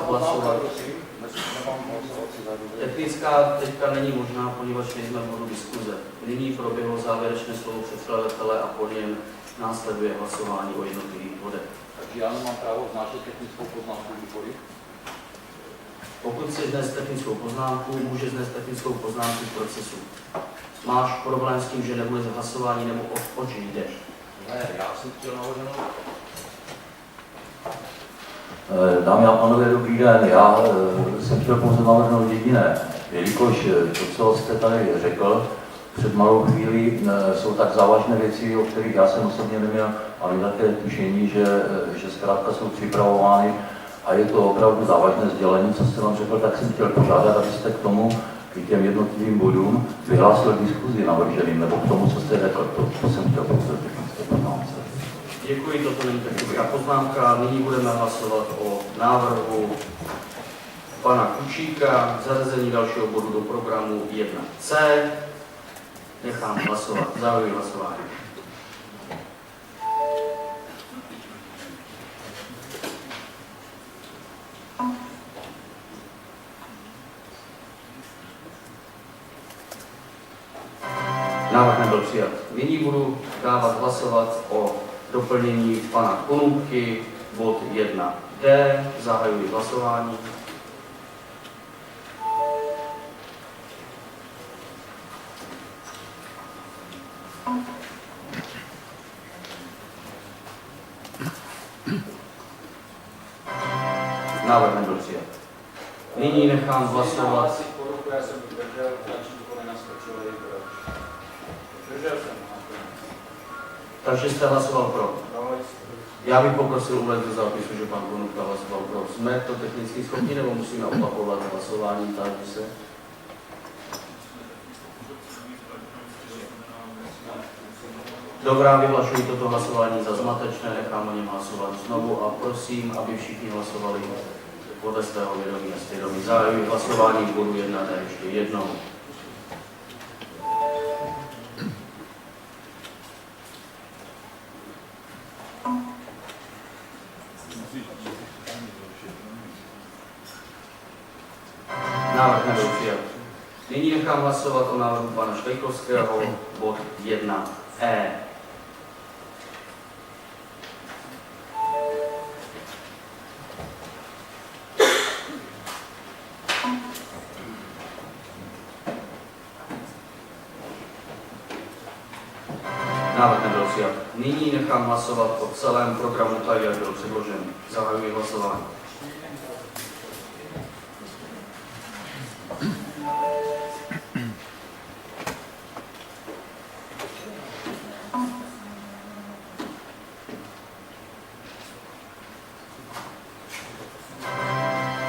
hlasovat. Technická teďka není možná, poněvadž nejsme v bodu diskuze. Nyní proběhlo závěrečné slovo předkladatele a po něm následuje hlasování o jednotlivých bodech. Takže já nemám právo vznášet technickou poznámku výbory? Pokud si dnes technickou poznámku, může dnes technickou poznámku v procesu. Máš problém s tím, že nebude hlasování, nebo oč jdeš? Ne, já jsem chtěl navrhnout. Dámy a pánové, dobrý den. Já jsem chtěl pouze navrhnout jediné, jelikož to, co jste tady řekl před malou chvílí, jsou tak závažné věci, o kterých já jsem osobně neměl ani také tušení, že zkrátka jsou připravovány a je to opravdu závažné sdělení, co jste vám řekl, tak jsem chtěl požádat, abyste k tomu, k těm jednotlivým bodům, vyhlásil diskuzi navrženým, nebo k tomu, co jste řekl. To jsem chtěl pouze poznámce. Děkuji, toto není technická poznámka. Nyní budeme hlasovat o návrhu pana Kučíka, zařazení dalšího bodu do programu 1C. Nechám hlasovat. Zahajuji hlasování. Návrh nebyl přijat. Nyní budu dávat hlasovat o doplnění pana Konupky, bod 1D. Zahajuji hlasování. Návrh nebyl přijat. Nyní nechám hlasovat. Já jsem držel, tlačítko nenaskočilo. Držel jsem. Takže jste hlasoval pro. Já bych poprosil uvést do zápisu, že pan Konupka hlasoval pro. Jsme to technicky schopni, nebo musíme opakovat hlasování, táži se? Dobrá, vyhlašuji toto hlasování za zmatečné, nechám o něm hlasovat znovu a prosím, aby všichni hlasovali podle svého vědomí a svědomí. Zahajuji hlasování v bodu 1D ještě jednou. Návrh nebyl přijat. Nyní nechám hlasovat o návrhu pana Švejkovského, bod 1E. Návrh nebyl přijat. Nyní nechám hlasovat o celém programu tak, jak byl předložen. Zahajuji hlasování.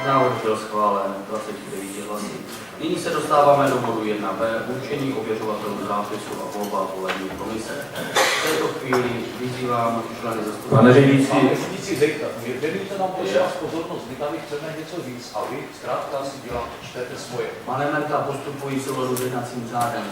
Návrh byl schválen 29 hlasy. Nyní se dostáváme do bodu 1b, určení ověřovatelů zápisu a volba volební komise. V této chvíli vyzývám členy zastupitelstva. Pane řídící, Věnujte nám prosím vás pozornost, my tady chceme něco víc a vy zkrátka si čtete svoje. Pane Merta, postupují v souladu s jednacím řádem.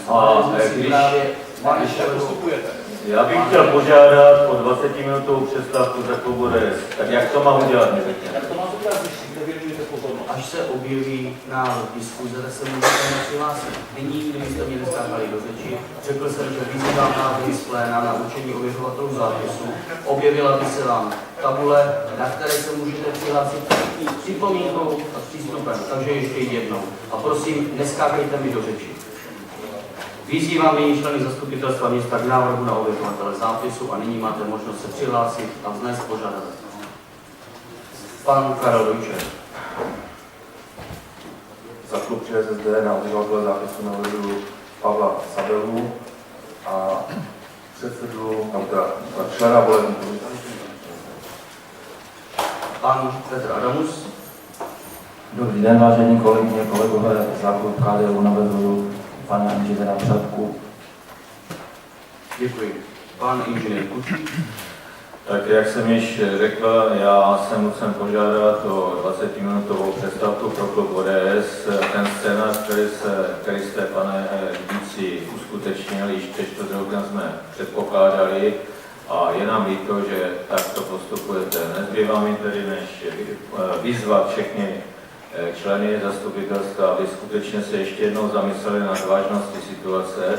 Když postupujete. já bych chtěl požádat o 20-minutovou přestávku za klub ODS. Tak jak to mám udělat? Tak to máte udělat, když si věnujete pozornost. Až se objeví návrh diskuze, tak se můžete přihlásit. Nyní, kdybyste mě neskákali do řeči, řekl jsem, že vyzývám návrhy z pléna na určení ověřovatelů zápisu. Objevila by se vám tabule, na které se můžete přihlásit s připomínkou a s přístupem. Takže ještě jednou. A prosím, neskákejte mi do řeči. Vyzývám nyní členy zastupitelstva města k návrhu na ověřovatele zápisu a nyní máte možnost se přihlásit a vznést požadavek. Pan Karel Dojček. Za klub ČSSD na ověřovatele zápisu navrhuji Pavla Sabelu a předsedu, člena volební komise. Pan Petr Adamus. Dobrý den, vážení kolegyně, kolegové, za klub KDU navrhuji pana inženýra Přadku. Děkuji. Pan inženýr Kučík. Tak jak jsem již řekl, já jsem musel požádat o 20-minutovou přestávku pro klub ODS. Ten scénář, který jste, pane řídící, uskutečnili, již před 4 rokem jsme předpokládali a je nám líto, že takto postupujete. Nezbývá mi tedy, než vyzvat všechny členy zastupitelstva, aby skutečně se ještě jednou zamysleli nad vážností situace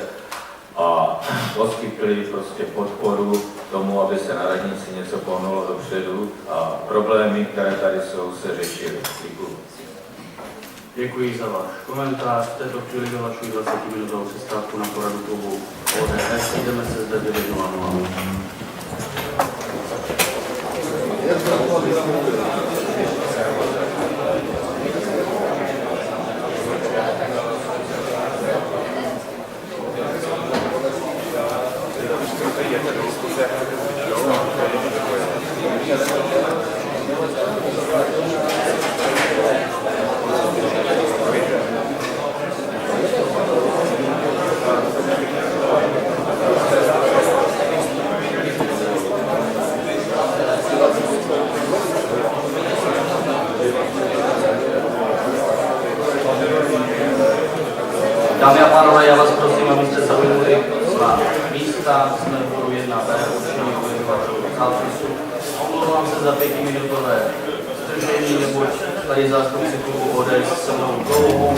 a poskytli prostě podporu tomu, aby se na radnici něco pohnulo dopředu a problémy, které tady jsou, se řešily. Děkuji. Děkuji za váš komentář. V této chvíli vyhlašuji 20-minutovou přestávku na poradu klubu ODS. Jdeme se zde 9:00. Dámy a pánové, já vás prosím, abyste zaujali svá místa. Jsme v bodu 1b, určení ověřovatelů zápisu. Omlouvám se za 5minutové zdržení, neboť tady zástupci klubu ODS se mnou dlouho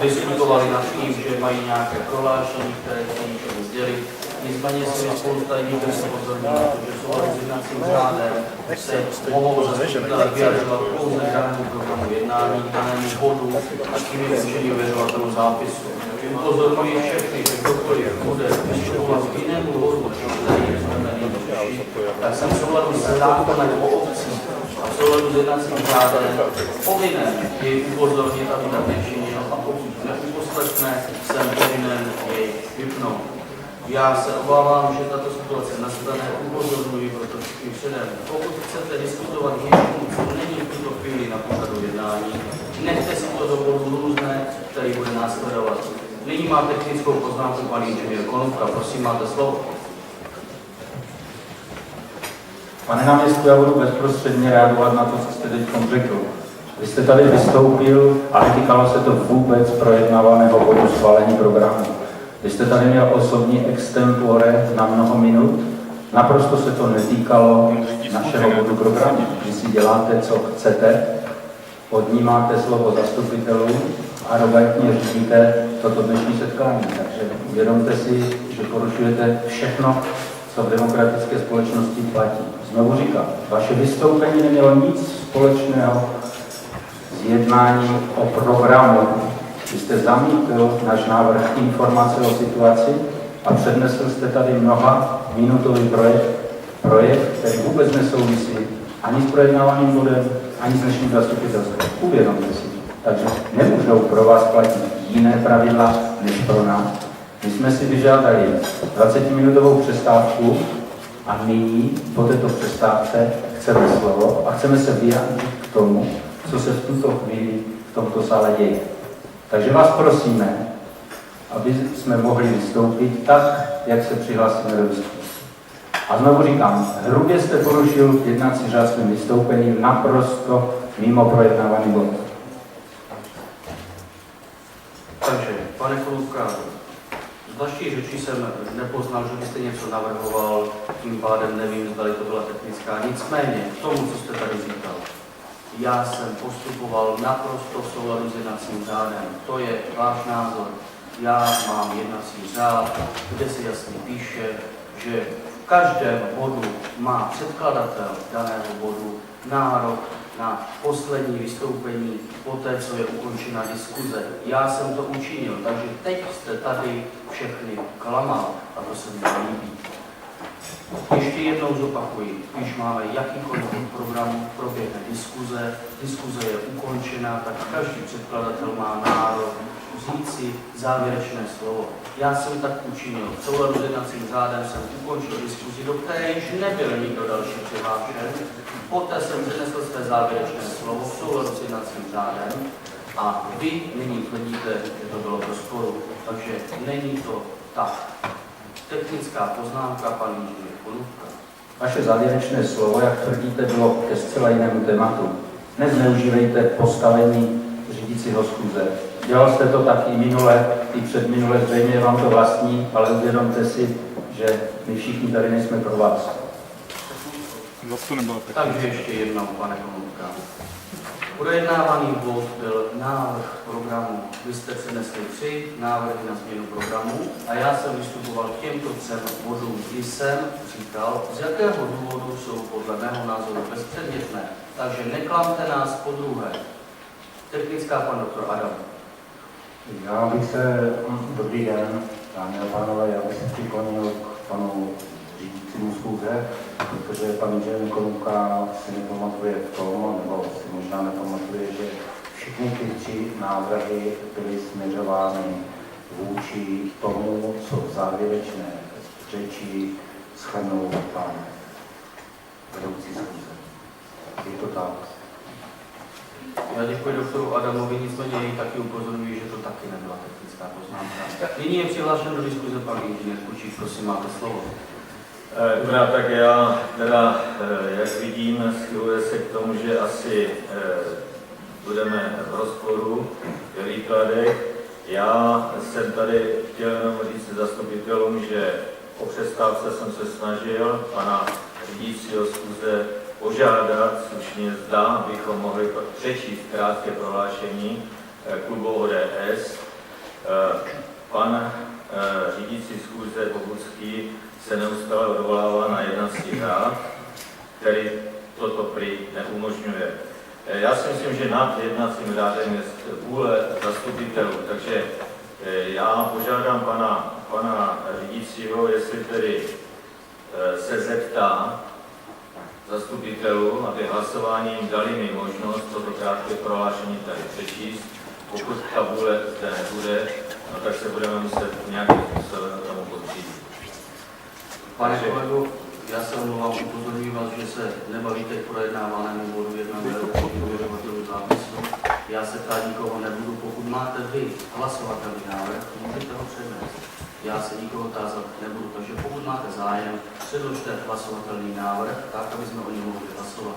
diskutovali nad tím, že mají nějaké prohlášení, které chtějí něčemu sdělit. Nicméně si mi spousta lidí upozornili na to, že jsou s jednacím řádem se mohou zastupitelé vyjadřovat pouze k danému programu jednání, k danému bodu a tím je určení ověřovatelů zápisu. Upozorňuji všechny, že kdokoliv bude vystupovat k jinému bodu, který jsme nyní řešili, tak jsem v souladu s zákonem o obcích a v souladu s jednacím řádem povinen jej upozornit, aby tak nečinil, a pokud neuposlechne, jsem povinen jej vypnout. Já se obávám, že tato situace nastane, upozorňuji proto všichni předem. Pokud chcete diskutovat něčemu, co není v tuto chvíli na pořadu jednání, nechte si to do bodu různé, který bude následovat. Nyní má technickou poznámku pan inženýr Konopka. Prosím, máte slovo. Pane náměstku, já budu bezprostředně reagovat na to, co jste teď řekl. Vy jste tady vystoupil a netýkalo se to vůbec projednávaného bodu schválení programu. Vy jste tady měl osobní extempore na mnoho minut. Naprosto se to netýkalo našeho bodu programu. Vy si děláte, co chcete, odnímáte slovo zastupitelů a arrogantně řídíte toto dnešní setkání. Takže uvědomte si, že porušujete všechno, co v demokratické společnosti platí. Znovu říkám, vaše vystoupení nemělo nic společného s jednáním o programu. Vy jste zamítl náš návrh informace o situaci a přednesl jste tady mnoha minutový projekt, který vůbec nesouvisí ani s projednávaným bodem, ani s dnešním zastupitelstvem. Uvědomte si. Takže nemůžou pro vás platit jiné pravidla než pro nás. My jsme si vyžádali 20-minutovou přestávku a nyní po této přestávce chceme slovo a chceme se vyjádřit k tomu, co se v tuto chvíli v tomto sále děje. Takže vás prosíme, aby jsme mohli vystoupit tak, jak se přihlásíme do diskuse. A znovu říkám, hrubě jste porušil jednací řád svým vystoupením naprosto mimo projednávaný bod. Takže, pane Konopka, z vaší řeči jsem nepoznal, že byste něco navrhoval, tím pádem nevím, zda to byla technická. Nicméně, k tomu, co jste tady říkal, já jsem postupoval naprosto v souladu s jednacím řádem. To je váš názor. Já mám jednací řád, kde se jasně píše, že v každém bodu má předkladatel daného bodu nárok na poslední vystoupení poté, co je ukončena diskuze. Já jsem to učinil, takže teď jste tady všechny klamal a to se mi nelíbí. Ještě jednou zopakuji, když máme jakýkoliv program, proběhne diskuze je ukončena, tak každý předkladatel má nárok vzít si závěrečné slovo. Já jsem tak učinil. V souladu s jednacím řádem jsem ukončil diskuzi, do které již nebyl nikdo další přihlášen. Poté jsem přinesl své závěrečné slovo v souladu s jednacím řádem a vy nyní tvrdíte, že to bylo v rozporu. Takže není to tak. Technická poznámka, pan inženýr Konopka. Vaše závěrečné slovo, jak tvrdíte, bylo ke zcela jinému tématu. Nezneužívejte postavení řídícího schůze. Dělal jste to tak i minule, i předminule, zřejmě je vám to vlastní, ale uvědomte si, že my všichni tady nejsme pro vás. Zas to nebyla pěkná. Takže ještě jednou, pane Konopka. Projednávaný bod byl návrh programu. Vy jste přinesli 3 návrhy na změnu programu a já jsem vystupoval k těmto 3 bodům, kdy jsem říkal, z jakého důvodu jsou podle mého názoru bezpředmětné. Takže neklamte nás po druhé. Technická pan doktor Adam. Já bych se, dobrý den, dámy a pánové, já bych se přiklonil k panu řídícímu schůze, protože pan inženýr Konopka si nepamatuje v tom, nebo si možná nepamatuje, že všechny ty 3 návrhy byly směřovány vůči tomu, co v závěrečné řeči shrnul pan vedoucí schůze. Je to tak? Já děkuji doktoru Adamovi, nicméně jej taky upozorňuji, že to taky nebyla technická poznámka. Nyní je přihlášen do diskuze pan inženýr Kučík, prosím, máte slovo. Dobrá, tak já teda, jak vidím, schyluje se k tomu, že asi budeme v rozporu ve výkladech. Já jsem tady chtěl jenom říct zastupitelům, že o přestávce jsem se snažil pana řídícího schůze požádat slušně, zda bychom mohli přečíst krátké prohlášení klubu ODS. Pan řídící schůze Bohucký se neustále odvolává na jednací řád, který toto prý neumožňuje. Já si myslím, že nad jednacím řádem je vůle zastupitelů, takže já požádám pana řídícího, jestli tedy se zeptá zastupitelů, aby hlasováním dali mi možnost toto krátké prohlášení tady přečíst. Pokud ta vůle zde nebude, no tak se budeme muset nějakým způsobem tomu podřídit. Pane kolego, já se omlouvám, upozorňuji vás, že se nebavíte k projednávanému bodu 1 ověřovatelů zápisu. Já se ptát nikoho nebudu, pokud máte vy hlasovatelný návrh, můžete ho přednést. Já se nikoho tázat nebudu, takže pokud máte zájem, předložte hlasovatelný návrh, tak, aby jsme o něm mohli hlasovat.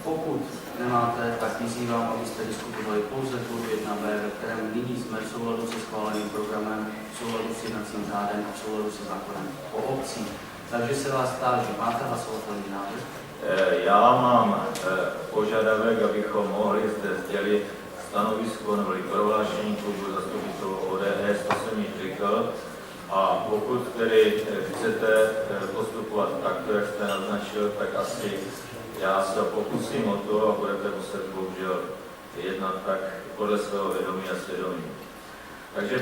Pokud nemáte, tak vyzývám, abyste diskutovali pouze k bodu 1b, ve kterém nyní jsme v souladu se schváleným programem, v souladu s jednacím řádem a v souladu se zákonem o obcích. Takže se vás táží, máte hlasovatelný návrh? Já mám požadavek, abychom mohli zde sdělit stanovisko nebo prohlášení klubu zastupitelů ODS, to jsem již říkal. A pokud tedy chcete postupovat takto, jak jste naznačil, tak asi já se pokusím o to a budete muset bohužel jednat tak podle svého vědomí a svědomí. Takže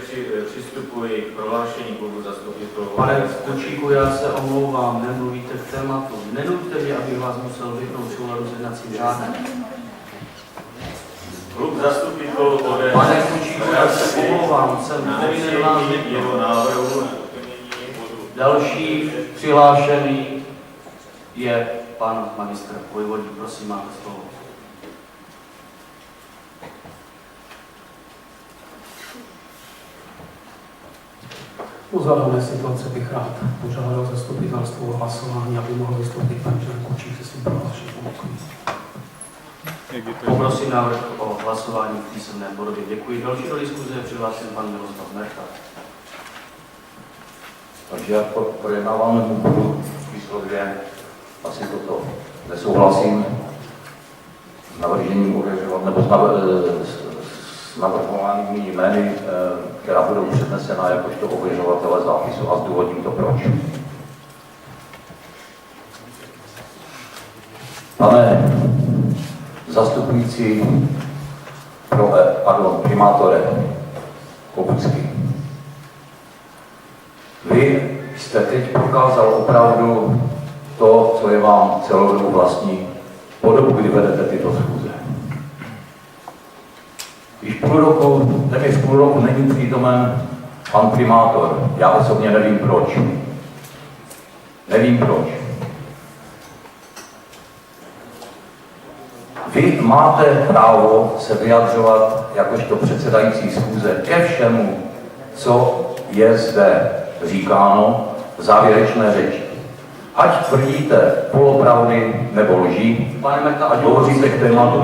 přistupuji k prohlášení klubu zastupitelů. Pane Kučíku, já se omlouvám, nemluvíte k tématu. Nenuďte mě, abych vás musel vypnout v souladu s jednacím řádem. Klub zastupitelů ODS. Pane Kučíku, já se omlouvám, jsem povinen vás jeho návrhu. Další přihlášený je pan magistr Vojvodík. Prosím, máte slovo. U zádané situace bych rád požádal zastupitelstvo o hlasování, aby mohl vystoupit pan inženýr Kučík se svým prohlášením. Poprosím návrh o hlasování v písemné podobě. Děkuji. Další do diskuze je přihlášen pan Miroslav Merta. Takže jak projednáváme bodu číslo 2, asi toto nesouhlasím s navržením ověřovat, nebo s navrhovanými jmény, která budou přednesena jakožto ověřovatele zápisu a zdůvodním to proč. Pane zastupující primátore Kobucký, vy jste teď prokázal opravdu to, co je vám celou dobu vlastní, po dobu, kdy vedete tyto schůze. Již téměř půl roku není přítomen pan primátor. Já osobně nevím proč. Nevím proč. Vy máte právo se vyjadřovat jakožto předsedající schůze ke všemu, co je zde říkáno v závěrečné řeči. Ať tvrdíte polopravdy nebo lži, Pane Merta, ať hovoříte k tématu,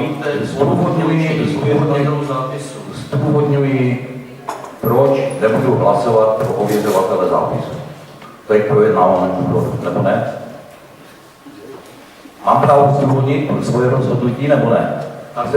zdůvodňuji, proč nebudu hlasovat pro ověřovatele zápisu. To je projednávané, nebo ne? Mám právo zdůvodnit svoje rozhodnutí nebo ne? Tak